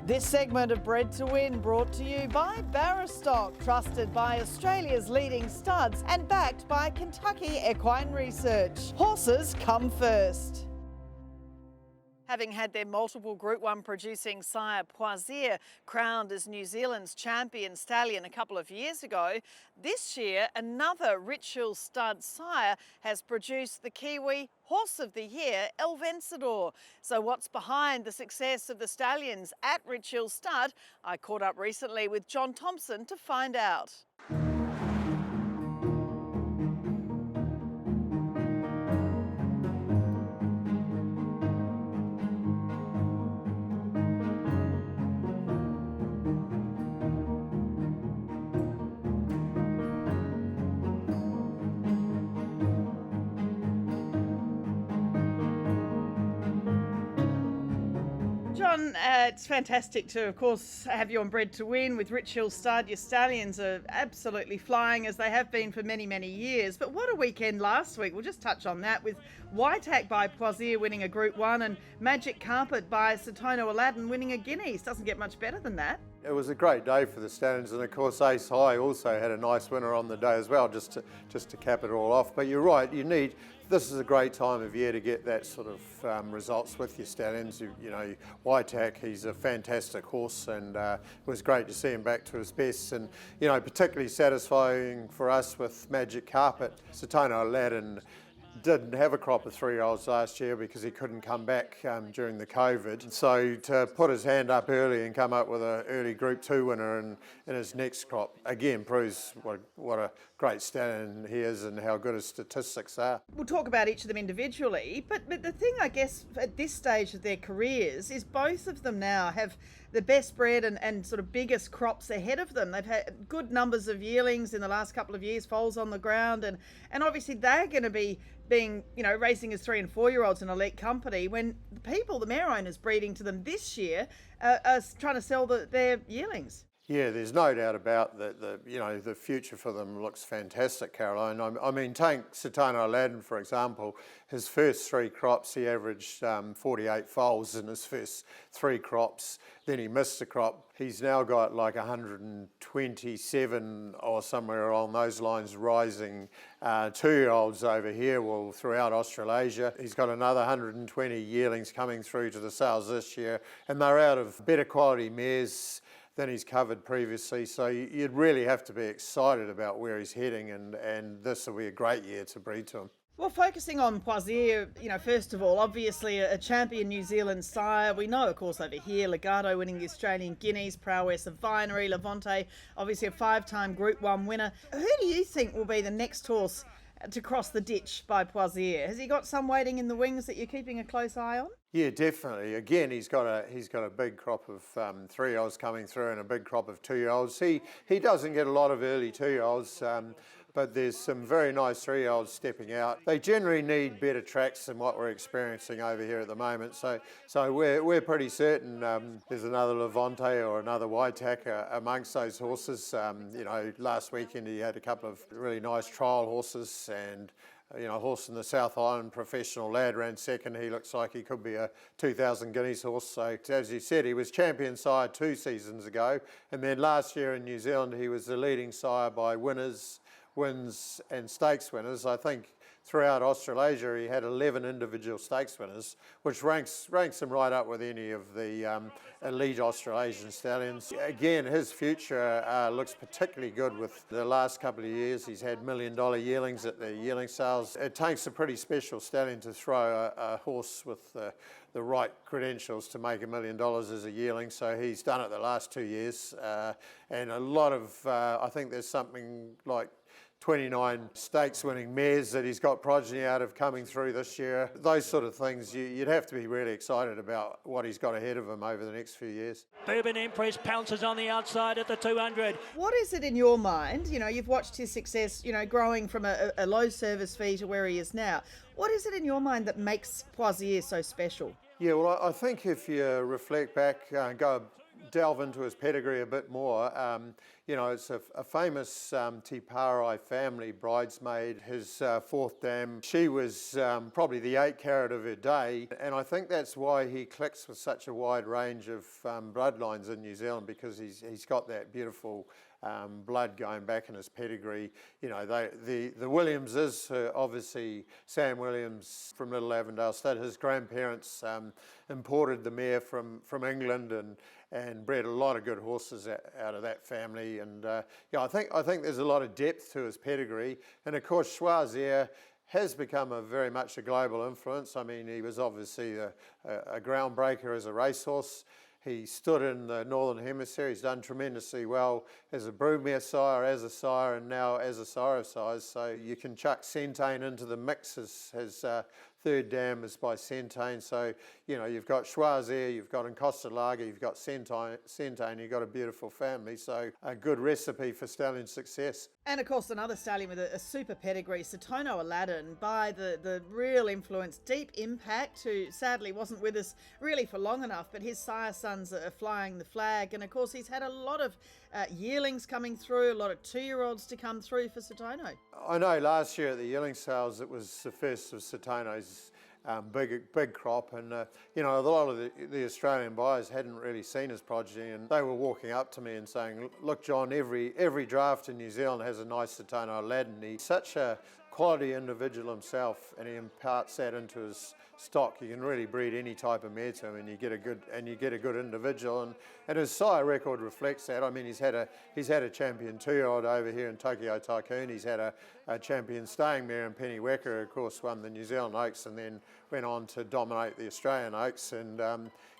This segment of Bred to Win brought to you by Barristock, trusted by Australia's leading studs and backed by Kentucky Equine Research. Horses come first. Having had their multiple Group 1 producing sire Proisir crowned as New Zealand's champion stallion a couple of years ago, this year another Ritual stud sire has produced the Kiwi Horse of the Year, El Vencedor. So what's behind the success of the stallions at Ritual Stud? I caught up recently with John Thomson to find out. John, it's fantastic to, of course, have you on Bred to Win with Ritual Stud. Your stallions are absolutely flying, as they have been for many, many years. But what a weekend last week. We'll just touch on that with Whitehack by Proisir winning a Group 1 and Magic Carpet by Satono Aladdin winning a Guineas. Doesn't get much better than that. It was a great day for the Stallions, and of course Ace High also had a nice winner on the day as well, just to cap it all off. But you're right, this is a great time of year to get that sort of results with your Stallions. You know, Whitehack, he's a fantastic horse, and it was great to see him back to his best. And you know, particularly satisfying for us with Magic Carpet. Satono Aladdin didn't have a crop of 3-year-olds last year because he couldn't come back during the COVID. So to put his hand up early and come up with an early Group 2 winner in his next crop, again, proves what a great stallion he is and how good his statistics are. We'll talk about each of them individually, but the thing, I guess, at this stage of their careers is both of them now have the best bred and sort of biggest crops ahead of them. They've had good numbers of yearlings in the last couple of years, foals on the ground, and obviously they're going to be racing as 3- and 4-year-olds in elite company when the mare owners breeding to them this year are trying to sell their yearlings. Yeah, there's no doubt about that. The future for them looks fantastic, Caroline. I mean, take Satono Aladdin, for example. His first 3 crops, he averaged 48 foals in his first 3 crops. Then he missed a crop. He's now got like 127 or somewhere along those lines rising 2-year-olds over here, throughout Australasia. He's got another 120 yearlings coming through to the sales this year, and they're out of better quality mares than he's covered previously. So you'd really have to be excited about where he's heading, and this will be a great year to breed to him. Well, focusing on Proisir, first of all, obviously a champion New Zealand sire. We know, of course, over here, Legato winning the Australian Guineas, Prowess of Vinery, Levante, obviously a 5-time Group 1 winner. Who do you think will be the next horse to cross the ditch by Proisir? Has he got some waiting in the wings that you're keeping a close eye on? Yeah, definitely. Again, he's got a big crop of 3-year-olds coming through and a big crop of 2-year-olds. He doesn't get a lot of early 2-year-olds, but there's some very nice 3-year-olds stepping out. They generally need better tracks than what we're experiencing over here at the moment. So we're pretty certain there's another Levante or another Whitehack amongst those horses. Last weekend he had a couple of really nice trial horses, and a horse in the South Island, Professional Lad, ran second. He looks like he could be a 2,000 Guineas horse. So as you said, he was champion sire 2 seasons ago, and then last year in New Zealand he was the leading sire by winners, wins and stakes winners. I think throughout Australasia he had 11 individual stakes winners, which ranks him right up with any of the elite Australasian stallions. Again, his future looks particularly good. With the last couple of years he's had $1 million yearlings at the yearling sales. It takes a pretty special stallion to throw a horse with the right credentials to make $1 million as a yearling, so he's done it the last 2 years, and a lot of I think there's something like 29 stakes winning mares that he's got progeny out of coming through this year. Those sort of things, you'd have to be really excited about what he's got ahead of him over the next few years. Bourbon Empress pounces on the outside at the 200. What is it in your mind? You've watched his success, growing from a low service fee to where he is now. What is it in your mind that makes Proisir so special? Yeah, well, I think if you reflect back, go delve into his pedigree a bit more, you know, it's a famous Te Parai family bridesmaid. His fourth dam, she was probably the 8 carat of her day, and I think that's why he clicks with such a wide range of bloodlines in New Zealand, because he's got that beautiful blood going back in his pedigree. You know, the Williamses, obviously Sam Williams from Little Avondale Stud, his grandparents imported the mare from England and bred a lot of good horses out of that family. And yeah, I think there's a lot of depth to his pedigree. And of course, Proisir has become very much a global influence. I mean, he was obviously a groundbreaker as a racehorse. He stood in the Northern Hemisphere. He's done tremendously well as a broodmare sire, as a sire, and now as a sire of sires. So you can chuck Centane into the mix. His third dam is by Centane. So, you know, you've got Proisir, you've got Encostalaga, you've got Centane, you've got a beautiful family. So a good recipe for stallion success. And of course, another stallion with a super pedigree, Satono Aladdin, by the real influence, Deep Impact, who sadly wasn't with us really for long enough, but his sire sons are flying the flag. And of course, he's had a lot of yearlings coming through, a lot of 2-year-olds to come through for Satono. I know last year at the yearling sales, it was the first of Satono's big crop, and you know, a lot of the Australian buyers hadn't really seen his progeny, and they were walking up to me and saying, "Look, John, every draft in New Zealand has a nice Satono Aladdin. He's such a quality individual himself, and he imparts that into his stock. You can really breed any type of mare to him, and you get a good individual. And his sire record reflects that. I mean, he's had a champion 2-year-old over here in Tokyo Tycoon. He's had a champion staying mare in Penny Wecker, of course, won the New Zealand Oaks, and then went on to dominate the Australian Oaks. And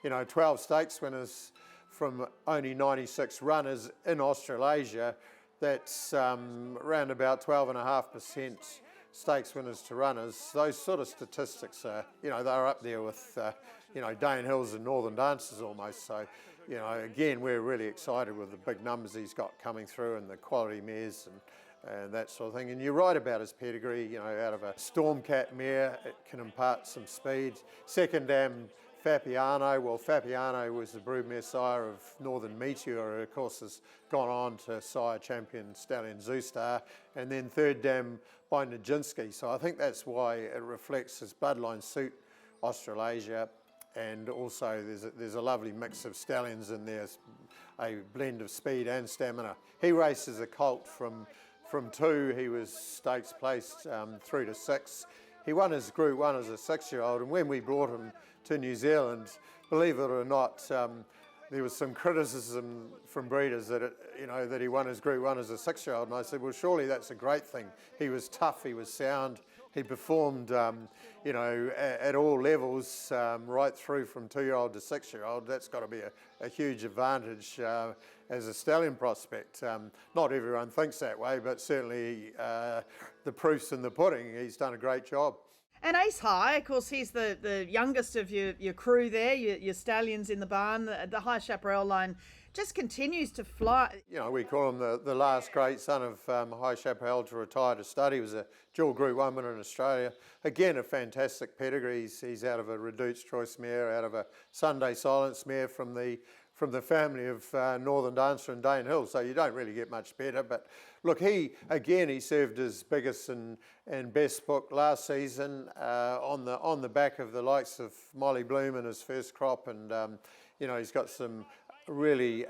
you know, 12 stakes winners from only 96 runners in Australasia. That's around about 12.5% stakes winners to runners. Those sort of statistics are, you know, they're up there with, you know, Dane Hills and Northern Dancers almost. So, you know, again, we're really excited with the big numbers he's got coming through and the quality mares and that sort of thing. And you're right about his pedigree, you know, out of a Stormcat mare, it can impart some speed. Second dam, Fapiano. Well, Fapiano was the broodmare sire of Northern Meteor, of course, has gone on to sire champion Stallion Zoostar. And then third dam by Nijinsky. So I think that's why it reflects his bloodline suit Australasia. And also there's a lovely mix of stallions in there, a blend of speed and stamina. He races a colt from 2, he was stakes placed 3 to 6. He won his Group 1 as a 6-year-old, and when we brought him to New Zealand, believe it or not, there was some criticism from breeders that that he won his Group 1 as a 6-year-old, and I said, well, surely that's a great thing. He was tough, he was sound, he performed, at all levels, right through from 2-year-old to 6-year-old. That's got to be a huge advantage as a stallion prospect. Not everyone thinks that way, but certainly the proof's in the pudding. He's done a great job. And Ace High, of course, he's the youngest of your crew there, your stallions in the barn. The High Chaparral line just continues to fly. You know, we call him the last great son of High Chaparral to retire to stud. He was a dual Group 1 winner in Australia. Again, a fantastic pedigree. He's out of a Reduced Choice mare, out of a Sunday Silence mare from the family of Northern Dancer and Dane Hill, so you don't really get much better. But look, he served his biggest and best book last season on the back of the likes of Molly Bloom in his first crop, and he's got some really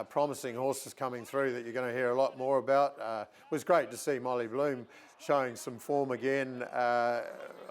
promising horses coming through that you're going to hear a lot more about. It was great to see Molly Bloom showing some form again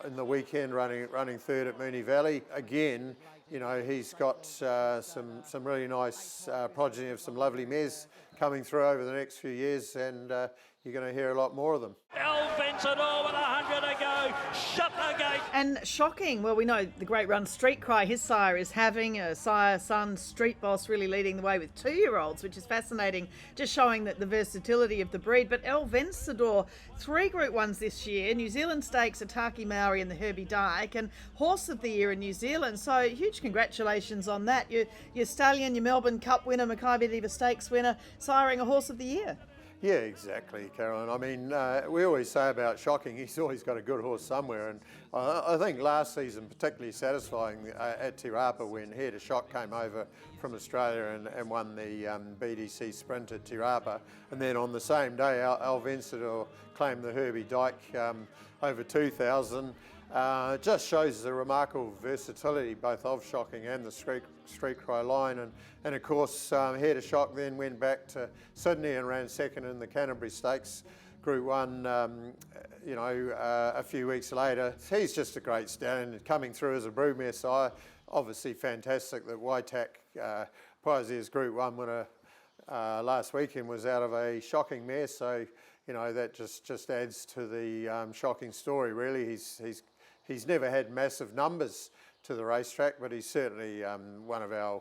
in the weekend, running third at Moonee Valley again. You know, he's got some really nice progeny of some lovely mares coming through over the next few years, and you're going to hear a lot more of them. El Vencedor with 100 to go. Shut the gate. And shocking, well, we know the great run Street Cry, his sire is having a sire, son, Street Boss really leading the way with 2-year-olds, which is fascinating, just showing that the versatility of the breed. But El Vencedor, 3 Group 1s this year, New Zealand Stakes, Ataki Maori and the Herbie Dyke, and Horse of the Year in New Zealand. So huge congratulations on that. Your Stallion, your Melbourne Cup winner, Mackay Diva Stakes winner, siring a Horse of the Year. Yeah, exactly, Caroline. I mean, we always say about Shocking, he's always got a good horse somewhere, and I think last season particularly satisfying at Te Rapa when Here to Shock came over from Australia and won the BDC Sprint at Te Rapa, and then on the same day Al Vencedor claimed the Herbie Dyke over 2,000. Just shows the remarkable versatility both of Shocking and the Street Cry line, and of course Here to Shock then went back to Sydney and ran second in the Canterbury Stakes Group 1 a few weeks later. He's just a great stallion coming through as a broodmare sire. Obviously fantastic that Waitak, Proisir's Group 1 winner last weekend, was out of a Shocking mare, so that just adds to the Shocking story really. He's never had massive numbers to the racetrack, but he's certainly one of our,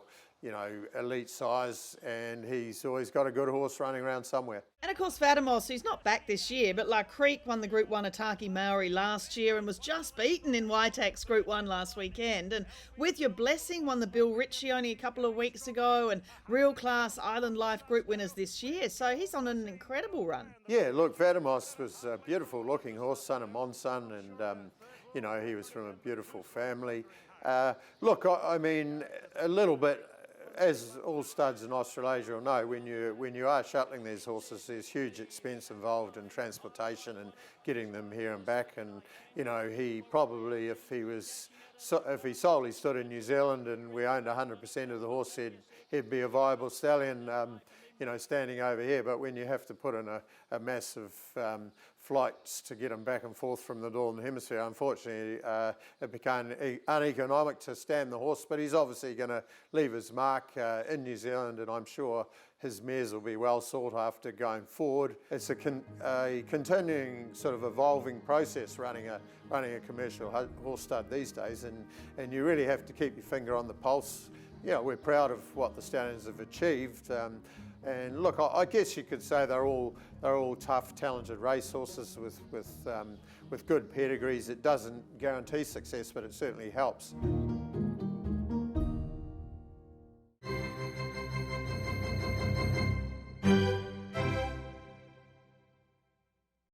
elite sires, and he's always got a good horse running around somewhere. And of course Vadamos, who's not back this year, but La Creek won the Group 1 Ataki Maori last year and was just beaten in Waitak's Group 1 last weekend. And With Your Blessing won the Bill Ritchie only a couple of weeks ago, and Real Class Island Life Group winners this year. So he's on an incredible run. Yeah, look, Vadamos was a beautiful looking horse, son of Monson, and he was from a beautiful family. Look, I mean, a little bit, as all studs in Australasia will know, when you are shuttling these horses, there's huge expense involved in transportation and getting them here and back. And he probably, if he solely stood in New Zealand and we owned 100% of the horse, he'd be a viable stallion, standing over here. But when you have to put in a massive flights to get them back and forth from the Northern Hemisphere, unfortunately it became uneconomic to stand the horse, but he's obviously going to leave his mark in New Zealand, and I'm sure his mares will be well sought after going forward. It's a continuing sort of evolving process running a commercial horse stud these days, and you really have to keep your finger on the pulse. We're proud of what the Stallions have achieved. And look, I guess you could say they're all tough, talented racehorses with good pedigrees. It doesn't guarantee success, but it certainly helps.